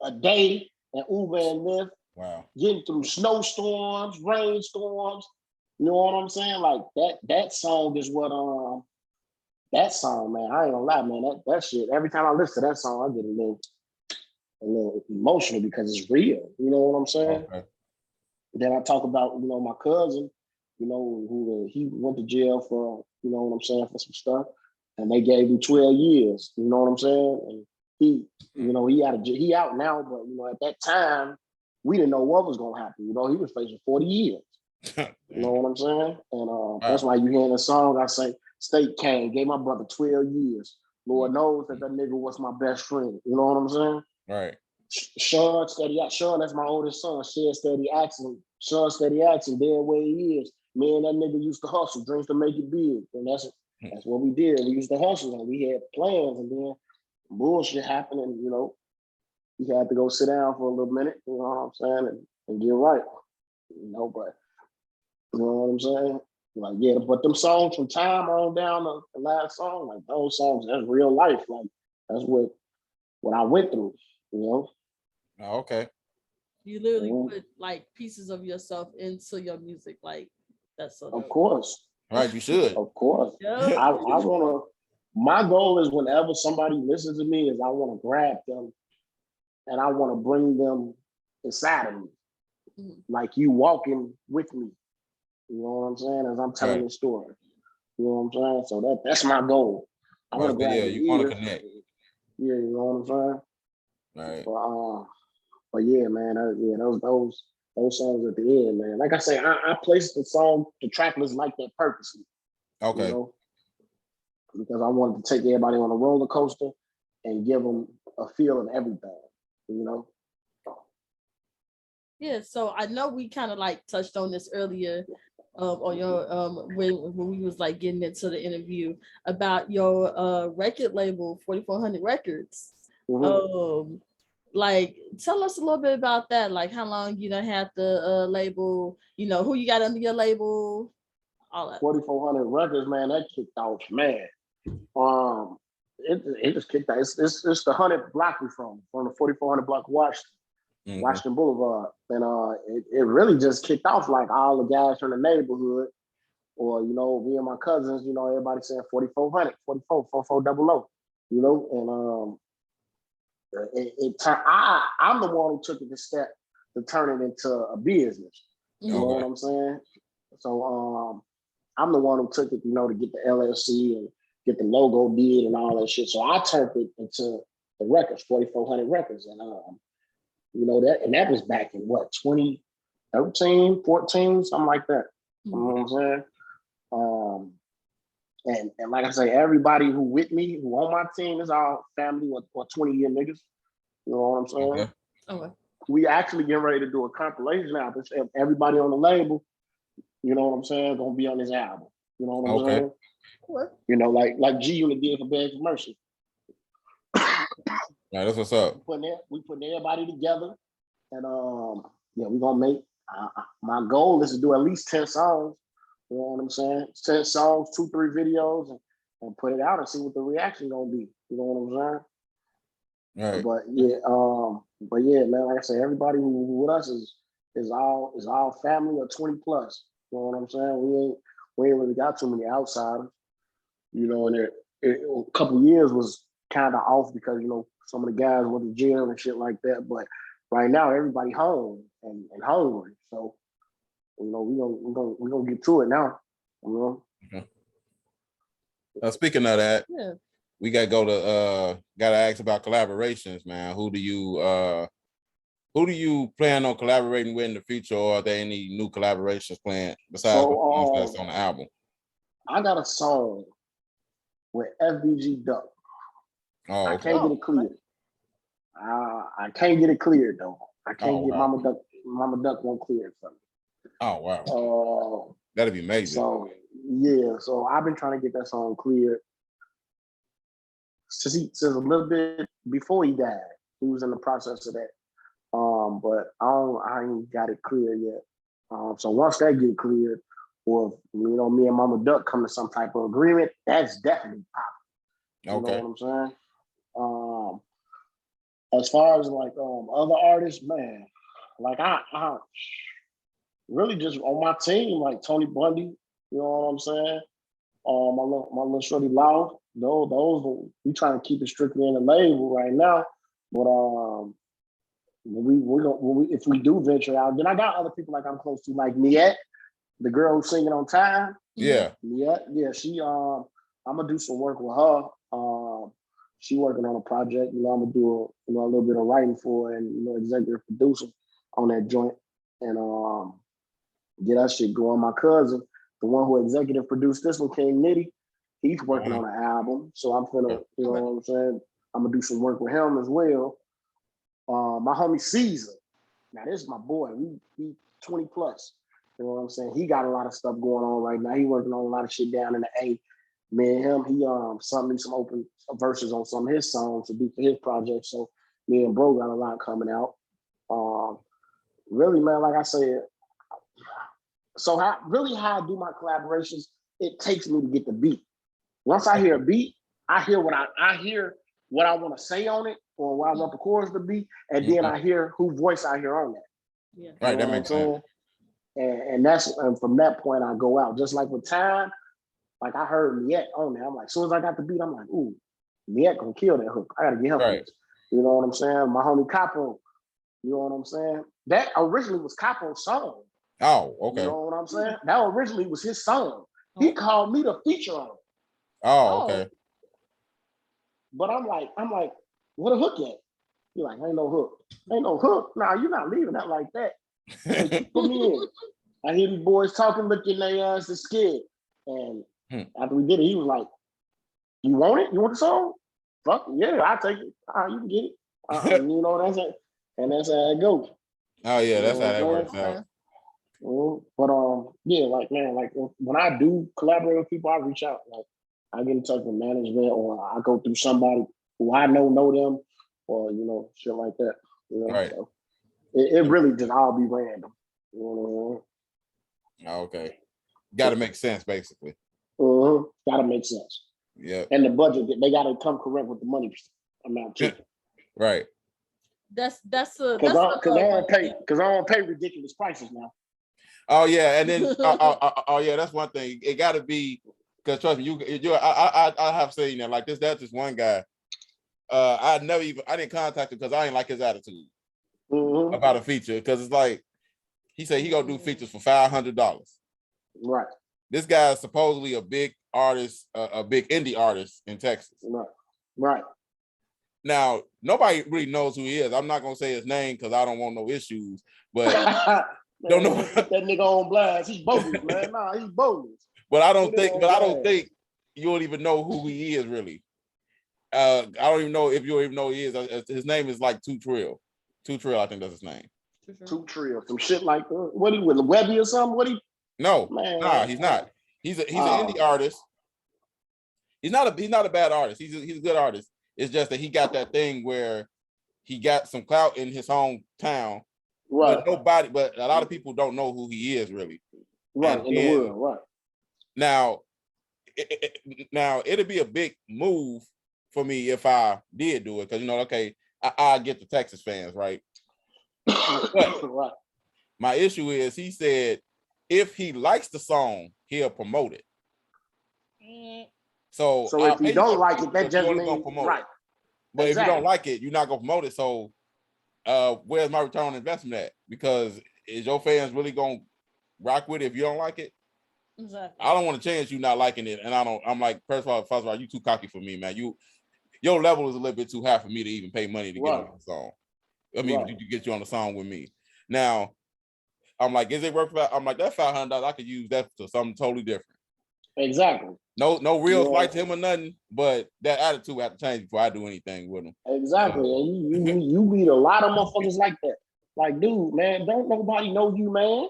a day and Uber and Lyft. Wow. Getting through snowstorms, rainstorms. You know what I'm saying? Like that song is what that song, man. I ain't gonna lie, man. That shit. Every time I listen to that song, I get a little emotional because it's real. You know what I'm saying? Okay. Then I talk about, you know, my cousin, you know, who he went to jail for, you know what I'm saying, for some stuff. And they gave him 12 years, you know what I'm saying? And he, you know, he out now, but you know, at that time, we didn't know what was gonna happen. You know, he was facing 40 years. You know what I'm saying? And that's why you hear in the song I say, State came, gave my brother 12 years. Lord knows that nigga was my best friend. You know what I'm saying? Right. Sean, that's my oldest son. Sean steady asking, dead where he is. Me and that nigga used to hustle, dreams to make it big. And that's what we did. We used to hustle and we had plans, and then bullshit happened, and you know, he had to go sit down for a little minute, you know what I'm saying, and get right. You know, but you know what I'm saying? Like, yeah, but them songs from time on down to the last song, like those songs, that's real life. Like that's what I went through, you know. Oh, okay. You literally put like pieces of yourself into your music, like that's so dope. Of course. Right, you should. Of course. Yep. I wanna, my goal is whenever somebody listens to me is I wanna grab them and I wanna bring them inside of me. Like you walking with me. You know what I'm saying? As I'm telling the story. You know what I'm saying? So that's my goal. I want to grab you want to connect. Yeah, you know what I'm saying? Right. But yeah, man, those songs at the end, man. Like I say, I placed the track list like that purposely. Okay. You know? Because I wanted to take everybody on a roller coaster and give them a feel of everything, you know? Yeah, so I know we kind of like touched on this earlier, on your when we was like getting into the interview about your record label 4400 Records. Like tell us a little bit about that, like how long you done had the label, you know, who you got under your label, all that. 4400 Records, man, that kicked off, man. It just kicked out. It's the 100 block we from the 4400 block Washington Boulevard, and it really just kicked off like all the guys from the neighborhood, or you know, me and my cousins, you know, everybody saying 4400, 44, 4400, you know, and I'm the one who took it the step to turn it into a business. You know what I'm saying? So I'm the one who took it, you know, to get the LLC and get the logo did and all that shit. So I turned it into the records, 4400 Records, and you know that was back in what, 2013, 14, something like that. You know what I'm saying? And like I say, everybody who with me, who on my team, is our family or 20-year niggas. You know what I'm saying? Okay. We actually getting ready to do a compilation album. Everybody on the label, you know what I'm saying, gonna be on this album. You know what I'm saying? What? You know, like G Unit did for Bags of Mercy. Yeah, that's what's up. We putting everybody together, and yeah, we gonna make. My goal is to do at least 10 songs. You know what I'm saying? 10 songs, 2-3 videos, and put it out and see what the reaction gonna be. You know what I'm saying? Right. But yeah, man. Like I said, everybody who with us is all family or 20 plus. You know what I'm saying? We ain't really got too many outsiders. You know, and a couple years was kind of off because, you know, some of the guys went to jail and shit like that. But right now, everybody home and hungry. So, you know, we gonna get to it now. You know. Speaking of that, yeah, we gotta ask about collaborations, man. Who do you plan on collaborating with in the future, or are there any new collaborations planned besides the ones that's on the album? I got a song with FBG Duck. Oh, okay. I can't get it cleared. I can't get it cleared though. I can't get Mama Duck. Mama Duck won't clear it for me. Oh wow. That'd be amazing. So yeah, so I've been trying to get that song cleared since a little bit before he died. He was in the process of that. But I ain't got it cleared yet. So once that get cleared, or you know, me and Mama Duck come to some type of agreement, that's definitely popping. Okay. You know what I'm saying? As far as like other artists, man, like I really just on my team, like Tony Bundy, you know what I'm saying? My little shorty Lau, those we trying to keep it strictly in the label right now. But if we do venture out, then I got other people like I'm close to, like Miette, the girl who's singing on time. Yeah. Miette, yeah, she I'm gonna do some work with her. She working on a project, you know, I'm gonna do a little bit of writing for her and, you know, executive producer on that joint, and get that shit going. My cousin, the one who executive produced this one, King Nitty, he's working on an album. So I'm gonna, you know what I'm saying? I'm gonna do some work with him as well. My homie Caesar, now this is my boy. We 20 plus. You know what I'm saying? He got a lot of stuff going on right now. He working on a lot of shit down in the A. Me and him, he sent me some open verses on some of his songs to do for his project. So me and bro got a lot coming out. Really, man, like I said, so how I do my collaborations, it takes me to get the beat. Once I hear a beat, I hear what I want to say on it, or what I want the chorus to be, and then I hear who voice I hear on that. Yeah. Right, that makes sense. And from that point I go out. Just like with Time, like I heard Miette on there. I'm like, as soon as I got the beat, I'm like, ooh, Miette gonna kill that hook. I gotta get him this. You know what I'm saying? My homie Capo, you know what I'm saying? That originally was Capo's song. Oh, okay. You know what I'm saying? That originally was his song. He called me to feature on it. Oh, okay. But I'm like, what a hook at? You're like, ain't no hook. Ain't no hook. Nah, you're not leaving that like that. Like, put me in. I hear these boys talking, looking their ass is scared. And after we did it, he was like, you want it? You want the song? Fuck yeah, I'll take it. You can get it. You know, that's it. And that's how it goes. Oh yeah, that's how that works out. But yeah, like man, like when I do collaborate with people, I reach out. Like I get in touch with management, or I go through somebody who I know them, or shit like that. Right. So it really just all be random. Okay. Got to make sense, basically. Got to make sense. Yeah. And the budget, they got to come correct with the money amount too. Right. That's because I don't pay ridiculous prices now. Oh yeah, and then oh yeah, that's one thing. It got to be, because trust me, I have seen that. Like that's just one guy. I didn't contact him because I didn't like his attitude about a feature, because it's like he said he gonna do features for $500. Right. This guy is supposedly a big artist, a big indie artist in Texas. Right. Now, nobody really knows who he is. I'm not gonna say his name because I don't want no issues, but don't know that nigga on blast. He's bogus, man. Nah, he's bogus. But I don't think you don't even know who he is really. I don't even know if you even know who he is. His name is like 2 Trill. 2 Trill, I think that's his name. 2 Trill, some shit like what he with Webby or something? What he? No, he's not. He's an indie artist. He's not a bad artist. He's a good artist. It's just that he got that thing where he got some clout in his hometown, right? But a lot of people don't know who he is really, right? In the world, right? Now, it'd be a big move for me if I did do it, because okay, I get the Texas fans, right? But right. My issue is, he said if he likes the song, he'll promote it. So if you don't like it, that just means right. But if you don't like it, you're not gonna promote it. So where's my return on investment at? Because is your fans really gonna rock with it if you don't like it? Exactly. I don't want to change you not liking it, and I'm like, first of all, you too cocky for me, man. Your level is a little bit too high for me to even pay money to get on the song. I mean, to get you on the song with me. Now, I'm like, is it worth that? I'm like, that $500, I could use that to something totally different. Exactly. No real slight to him or nothing, but that attitude have to change before I do anything with him. Exactly. And you meet a lot of motherfuckers like that. Like, dude, man, don't nobody know you, man.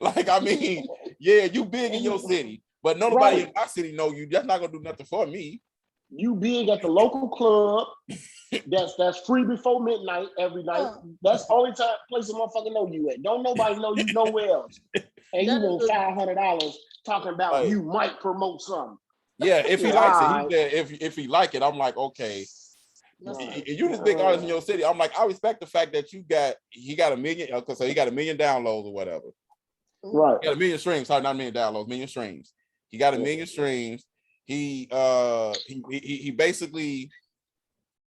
Like, I mean, yeah, you big in your city, but nobody in my city know you. That's not gonna do nothing for me. You big at the local club. That's free before midnight every night. That's the only place a motherfucker know you at. Don't nobody know you nowhere else. And you want $500 talking about you might promote something. Yeah, if he likes it, he said if he like it, I'm like, okay. You this big artist in your city. I'm like, I respect the fact that he got a million, so he got 1 million downloads or whatever. Right. He got 1 million streams. Sorry, not 1 million downloads, 1 million streams. He got 1 million streams. He basically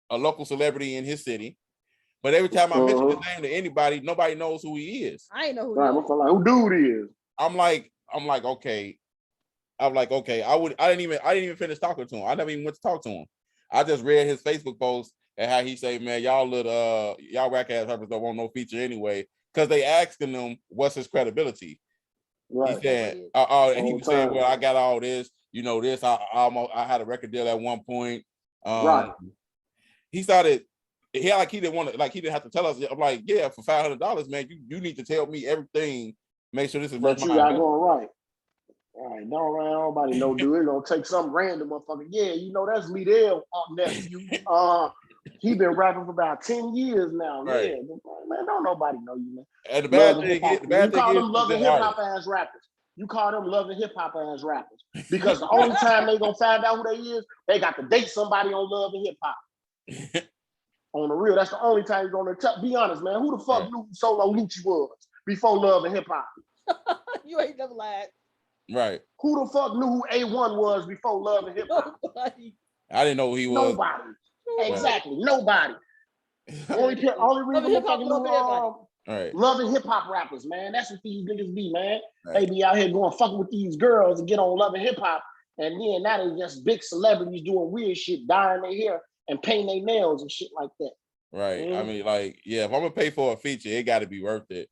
a local celebrity in his city. But every time I mention his name to anybody, nobody knows who he is. I ain't know who who dude is. I'm like, okay. I didn't even finish talking to him. I never even went to talk to him. I just read his Facebook post and how he say, man, y'all whack ass rappers don't want no feature anyway, because they asking him what's his credibility. Right. He said, and he was saying, well, I got all this, this. I had a record deal at one point. Right. He started. He didn't want to, he didn't have to tell us. I'm like, yeah, for $500, man, you need to tell me everything. Make sure this is what you got going right. All right, nobody know, dude. It's gonna take some random motherfucker. Yeah, that's Liddell nephew. He been rapping for about 10 years now. Right. Yeah, man, don't nobody know you, man. And the bad thing is, you call them loving hip hop ass rappers. You call them loving hip hop ass rappers because the only time they gonna find out who they is, they got to date somebody on Love and Hip Hop. On the real, that's the only time you're gonna be honest, man. Who the fuck knew who Solo Lucci was before Love and Hip Hop? You ain't never lied. Right. Who the fuck knew who A1 was before Love and Hip Hop? I didn't know who he was. Nobody. Exactly. Nobody. only reason I fucking knew Love and Hip Hop rappers, man. That's what these niggas be, man. Right. They be out here going fucking with these girls and get on Love and Hip Hop, and then now they just big celebrities doing weird shit, dyeing their hair and painting their nails and shit like that. Right. I mean, if I'm gonna pay for a feature, it got to be worth it.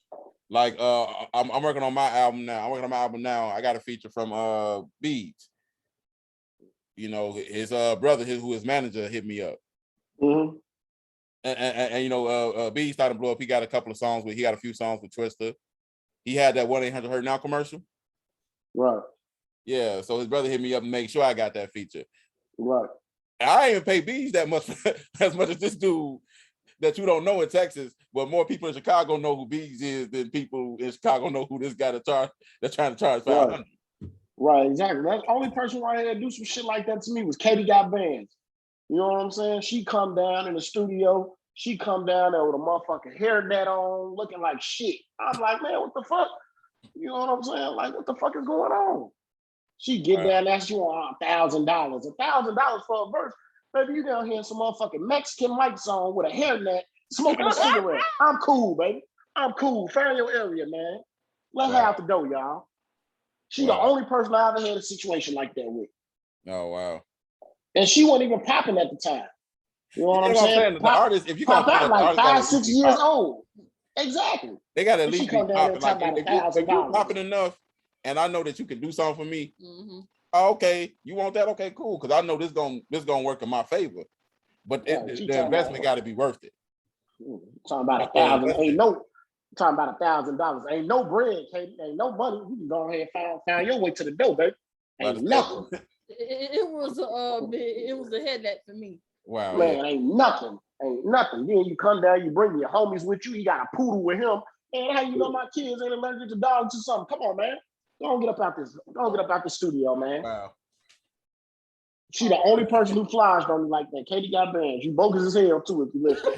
I'm working on my album now. I got a feature from Beats. His brother, who his manager, hit me up. And Beats started to blow up. He got a few songs with Twista. he had that 1-800-HURT NOW commercial. Right. Yeah, so his brother hit me up and make sure I got that feature. Right. I ain't even pay B's that much as much as this dude that you don't know in Texas, but more people in Chicago know who B's is than people in Chicago know who this guy that's trying to charge 500. Right, exactly. That's the only person right here that do some shit like that to me was Katie Got Bands. You know what I'm saying? She come down in the studio. She come down there with a motherfucking hairnet on, looking like shit. I'm like, man, what the fuck? You know what I'm saying? Like, what the fuck is going on? She get down there, she want $1,000. $1,000 for a verse. Baby, you down here in some motherfucking Mexican mics on with a hairnet, smoking a cigarette. I'm cool, baby. I'm cool. Find your area, man. Let her out the door, y'all. She the only person I ever had a situation like that with. Oh, wow. And she wasn't even popping at the time. You know what I'm saying? The artist, if you pop out like 5, 6 years pop. old. Exactly. They got to at least be popping. Like, if you're popping enough, and I know that you can do something for me. Okay, you want that? Okay, cool. Because I know this gonna work in my favor. But the investment got to be worth it. Talking about $1,000 ain't no. Talking about $1,000 ain't no bread, Katie. Ain't no money. You can go ahead and find your way to the door, baby. Ain't nothing. It was a headnet for me. Wow, man, ain't nothing. Then you come down, you bring your homies with you. You got a poodle with him. Man, how you know my kids ain't allergic to dogs or something? Come on, man. Don't get up out this. Don't get up out the studio, man. Wow. She the only person who flies on me like that. Katie Got Bands. You bogus as hell too if you listen.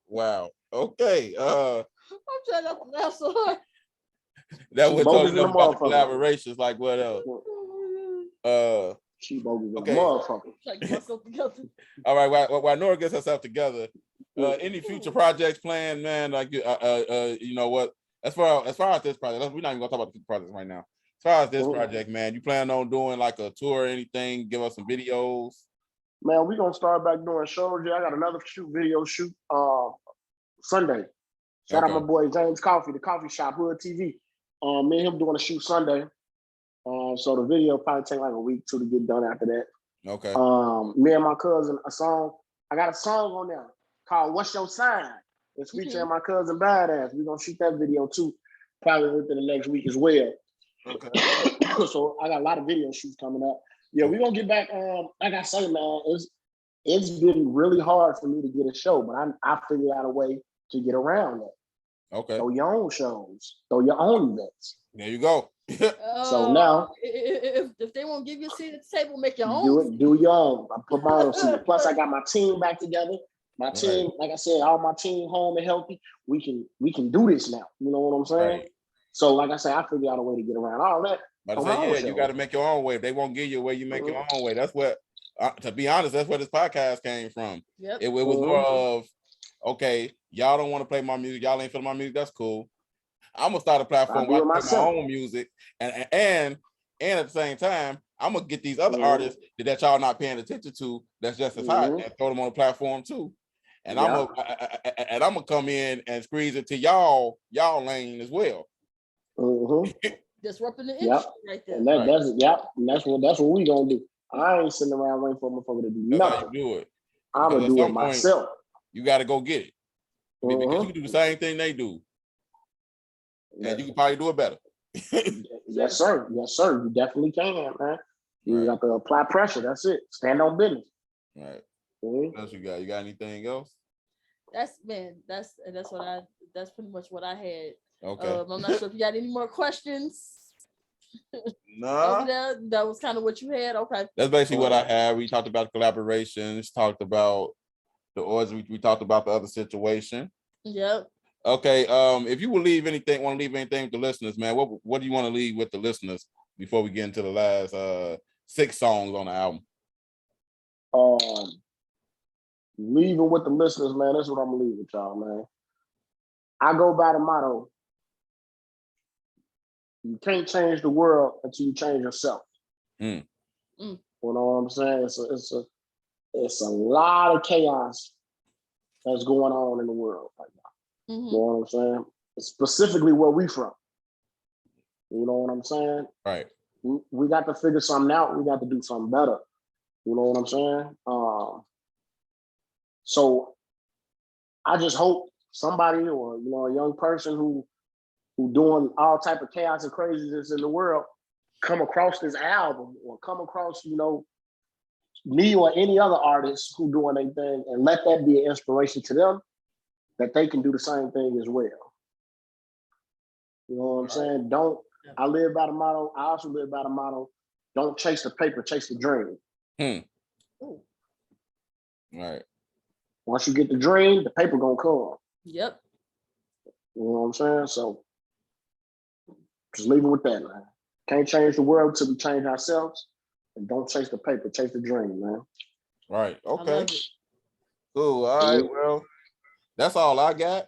Wow. Okay. I'm trying not to laugh so hard. That was talking about collaborations. Like what else? She bogus as a motherfucker. Get myself together. All right. While Nora gets herself together, any future projects planned, man? Like you know what? As far as this project, we're not even gonna talk about the projects right now. As far as this project, man, you plan on doing like a tour or anything? Give us some videos. Man, we gonna start back doing shows. Yeah, I got another video shoot Sunday. Shout out my boy James Coffee, the coffee shop, Hood TV. Me and him doing a shoot Sunday. So the video probably take like a week, 2 to get done after that. Okay. Me and my cousin, I got a song on there called What's Your Sign? It's featuring my cousin Badass. We're gonna shoot that video too, probably within the next week as well. Okay. So I got a lot of video shoots coming up. Yeah, we're gonna get back. Like I say, man, it's been really hard for me to get a show, but I figured out a way to get around that. Okay. Throw your own shows, throw your own events. There you go. So now, if they won't give you a seat at the table, make your own. Do your own. I put my own seat. Plus, I got my team back together. My team, like I said, all my team home and healthy. We can do this now. You know what I'm saying? Right. So, like I said, I figured out a way to get around all that. But you got to make your own way. If they won't give you a way, you make your own way. That's what. To be honest, that's where this podcast came from. Yep. It was more of, okay, y'all don't want to play my music. Y'all ain't feeling my music. That's cool. I'm gonna start a platform where I play my own music, and at the same time, I'm gonna get these other artists that y'all not paying attention to. That's just as hot, and throw them on the platform too. And I'm gonna come in and squeeze into y'all lane as well. Disrupting the industry right there. And that's what we gonna do. I ain't sitting around waiting for a motherfucker to do nothing. You do it. I'm gonna do it myself. You got to go get it because you can do the same thing they do. And you can probably do it better. Yes, sir. You definitely can, man. You got to apply pressure. That's it. Stand on business. Right. What else you got? You got anything else? That's pretty much what I had. Okay. I'm not sure if you got any more questions. No. That was kind of what you had. Okay. That's basically what I had. We talked about collaborations, talked about the odds. We talked about the other situation. Yep. Okay, if you will want to leave anything with the listeners, man, what do you want to leave with the listeners before we get into the last 6 songs on the album? Leaving with the listeners, man, that's what I'm gonna leave with y'all, man. I go by the motto, you can't change the world until you change yourself. You know what I'm saying? It's a lot of chaos that's going on in the world right now. You know what I'm saying? Specifically where we from. You know what I'm saying? Right. We got to figure something out. We got to do something better. You know what I'm saying? So I just hope somebody or a young person who who doing all type of chaos and craziness in the world come across this album or come across, you know, me or any other artist who doing their thing, and let that be an inspiration to them that they can do the same thing as well. You know what I'm saying? I live by the motto. I also live by the motto, don't chase the paper, chase the dream. All right. Once you get the dream, the paper gonna come. Yep. You know what I'm saying? So just leave it with that, man. Can't change the world till we change ourselves. And don't chase the paper, chase the dream, man. Right. Okay. Cool. All right. Well, that's all I got.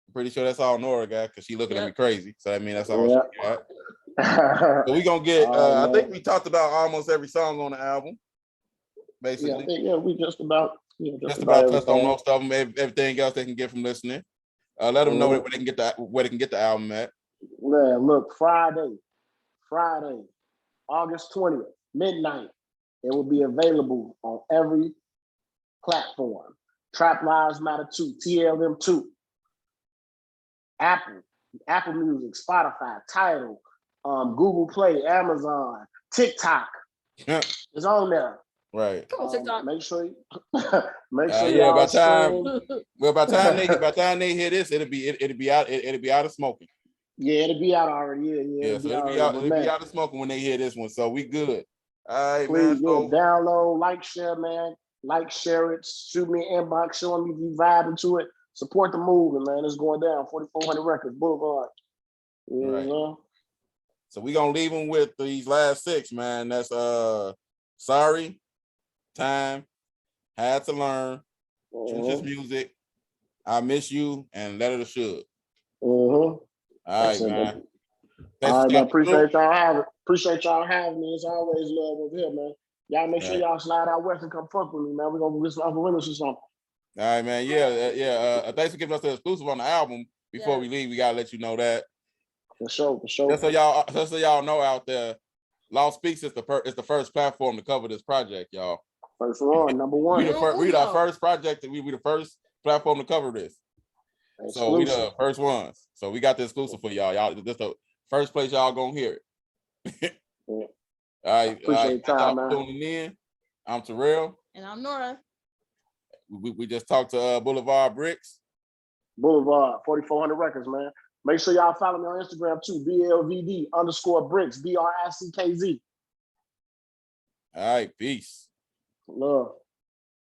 I'm pretty sure that's all Nora got because she looking at me crazy. So I mean that's all she got. So we gonna get I think we talked about almost every song on the album. Basically. We just about touched on most of them. Everything else they can get from listening. Let them know where they can get the album at. Yeah, look, Friday, August 20th, midnight. It will be available on every platform. Trap Lives Matter 2, TLM 2, Apple Music, Spotify, Tidal, Google Play, Amazon, TikTok. It's on there. Right. Come on, TikTok. Make sure by the time they hear this, it'll be out of smoking. Yeah, it'll be out already. It'll be out of smoking when they hear this one. So we good. All right, please, man. So download, like, share, man. Like, share it. Shoot me an inbox, showing me if you vibing to it. Support the movement, man. It's going down. 4400 Records, Boulevard. Right. So we gonna leave them with these last 6, man. That's Sorry, Time, Had to Learn, Trenches Music, I Miss You, and Letter to Should. All right, man. All right, man. Appreciate y'all having me. It's always love over here, man. Y'all make sure y'all slide out west and come fuck with me, man. We're gonna get some other winners or something. All right, man. Yeah. Thanks for giving us the exclusive on the album. Before we leave, we gotta let you know that. For sure. Just so y'all know out there, Law Speaks is the first platform to cover this project, y'all. First one, number one. We our first project. We the first platform to cover this. Exclusive. So we the first ones. So we got the exclusive for y'all. Y'all, this the first place y'all gonna hear it. All right. Appreciate y'all, man. Tuning in. I'm Terrell. And I'm Nora. We just talked to Blvd Brickz. Boulevard, 4400 Records, man. Make sure y'all follow me on Instagram too, Blvd_Brickz, BRICKZ. All right, peace. Love.